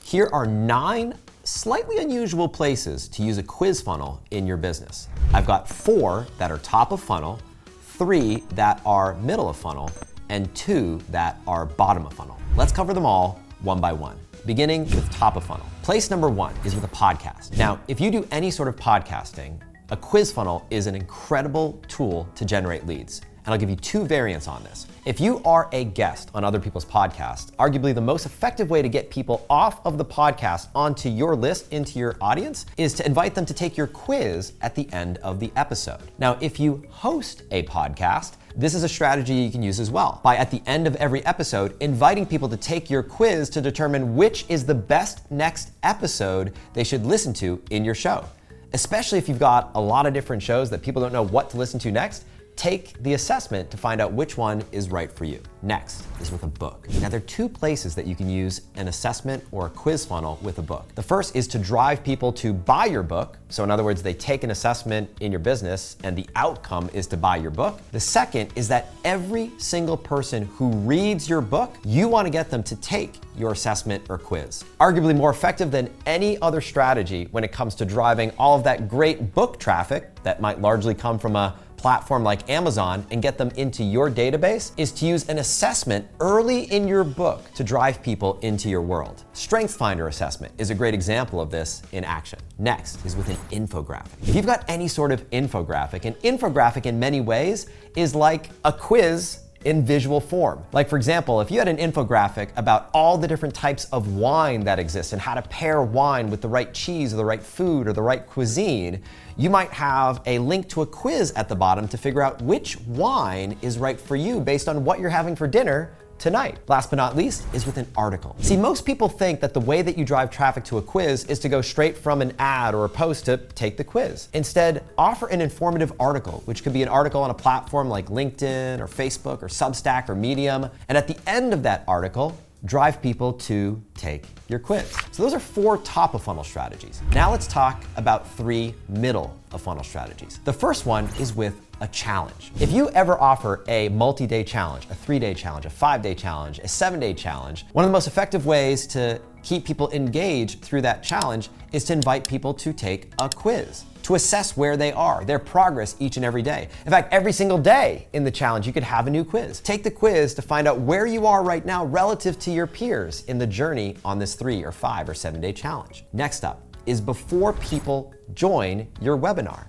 Here are 9 slightly unusual places to use a quiz funnel in your business. I've got 4 that are top of funnel, 3 that are middle of funnel, and 2 that are bottom of funnel. Let's cover them all one by one, beginning with top of funnel. Place number 1 is with a podcast. Now, if you do any sort of podcasting, a quiz funnel is an incredible tool to generate leads. And I'll give you 2 variants on this. If you are a guest on other people's podcasts, arguably the most effective way to get people off of the podcast onto your list, into your audience, is to invite them to take your quiz at the end of the episode. Now, if you host a podcast, this is a strategy you can use as well. By at the end of every episode, inviting people to take your quiz to determine which is the best next episode they should listen to in your show. Especially if you've got a lot of different shows that people don't know what to listen to next, take the assessment to find out which one is right for you. Next is with a book. Now, there are 2 places that you can use an assessment or a quiz funnel with a book. The first is to drive people to buy your book. So in other words, they take an assessment in your business and the outcome is to buy your book. The second is that every single person who reads your book, you want to get them to take your assessment or quiz. Arguably more effective than any other strategy when it comes to driving all of that great book traffic that might largely come from a platform like Amazon and get them into your database is to use an assessment early in your book to drive people into your world. StrengthsFinder assessment is a great example of this in action. Next is with an infographic. If you've got any sort of infographic, an infographic in many ways is like a quiz in visual form. Like for example, if you had an infographic about all the different types of wine that exist and how to pair wine with the right cheese or the right food or the right cuisine, you might have a link to a quiz at the bottom to figure out which wine is right for you based on what you're having for dinner tonight. Last but not least is with an article. See, most people think that the way that you drive traffic to a quiz is to go straight from an ad or a post to take the quiz. Instead, offer an informative article, which could be an article on a platform like LinkedIn or Facebook or Substack or Medium. And at the end of that article, drive people to take your quiz. So those are 4 top of funnel strategies. Now let's talk about 3 middle of funnel strategies. The first one is with a challenge. If you ever offer a multi-day challenge, a 3-day challenge, a 5-day challenge, a 7-day challenge, one of the most effective ways to keep people engaged through that challenge is to invite people to take a quiz, to assess where they are, their progress each and every day. In fact, every single day in the challenge, you could have a new quiz. Take the quiz to find out where you are right now relative to your peers in the journey on this 3 or 5 or 7-day challenge. Next up is before people join your webinar.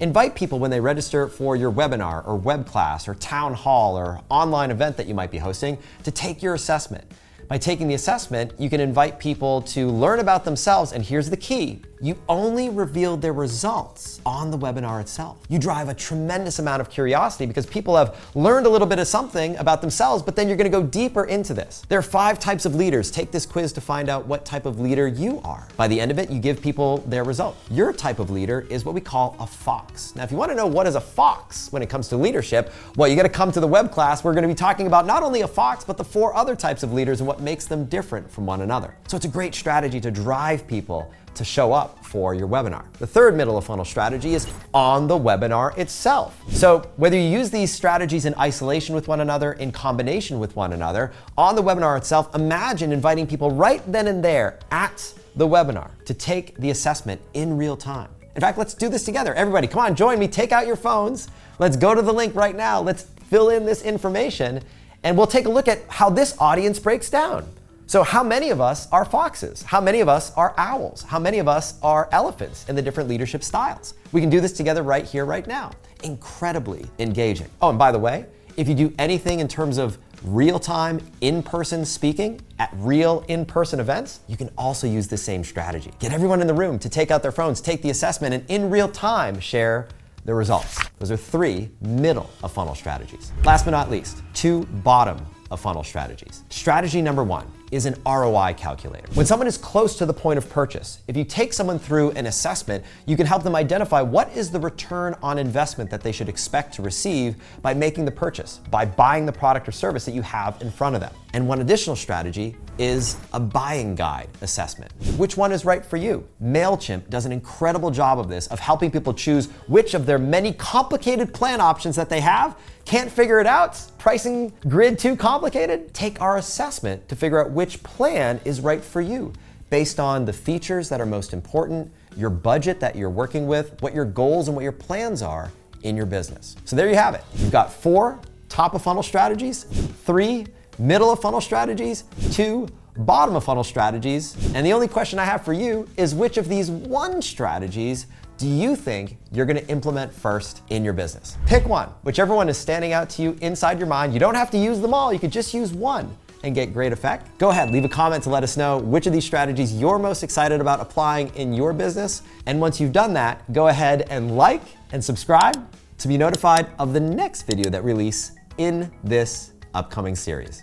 Invite people when they register for your webinar or web class or town hall or online event that you might be hosting to take your assessment. By taking the assessment, you can invite people to learn about themselves, and here's the key. You only reveal their results on the webinar itself. You drive a tremendous amount of curiosity because people have learned a little bit of something about themselves, but then you're gonna go deeper into this. There are 5 types of leaders. Take this quiz to find out what type of leader you are. By the end of it, you give people their result. Your type of leader is what we call a fox. Now, if you wanna know what is a fox when it comes to leadership, well, you gotta come to the web class. We're gonna be talking about not only a fox, but the 4 other types of leaders and what makes them different from one another. So it's a great strategy to drive people to show up for your webinar. The third middle of funnel strategy is on the webinar itself. So whether you use these strategies in isolation with one another, in combination with one another, on the webinar itself, imagine inviting people right then and there at the webinar to take the assessment in real time. In fact, let's do this together. Everybody, come on, join me, take out your phones. Let's go to the link right now. Let's fill in this information and we'll take a look at how this audience breaks down. So how many of us are foxes? How many of us are owls? How many of us are elephants in the different leadership styles? We can do this together right here, right now. Incredibly engaging. Oh, and by the way, if you do anything in terms of real-time in-person speaking at real in-person events, you can also use the same strategy. Get everyone in the room to take out their phones, take the assessment, and in real time share the results. Those are 3 middle of funnel strategies. Last but not least, 2 bottom of funnel strategies. Strategy number 1 is an ROI calculator. When someone is close to the point of purchase, if you take someone through an assessment, you can help them identify what is the return on investment that they should expect to receive by making the purchase, by buying the product or service that you have in front of them. And one additional strategy is a buying guide assessment. Which one is right for you? MailChimp does an incredible job of this, of helping people choose which of their many complicated plan options that they have. Can't figure it out? Pricing grid too complicated? Take our assessment to figure out which plan is right for you. based on the features that are most important, your budget that you're working with, what your goals and what your plans are in your business. So there you have it. You've got 4 top of funnel strategies, 3 middle of funnel strategies, 2 bottom of funnel strategies. And the only question I have for you is, which of these 1 strategies do you think you're gonna implement first in your business? Pick one, whichever one is standing out to you inside your mind. You don't have to use them all, you could just use one and get great effect. Go ahead, leave a comment to let us know which of these strategies you're most excited about applying in your business. And once you've done that, go ahead and like and subscribe to be notified of the next video that we release in this upcoming series.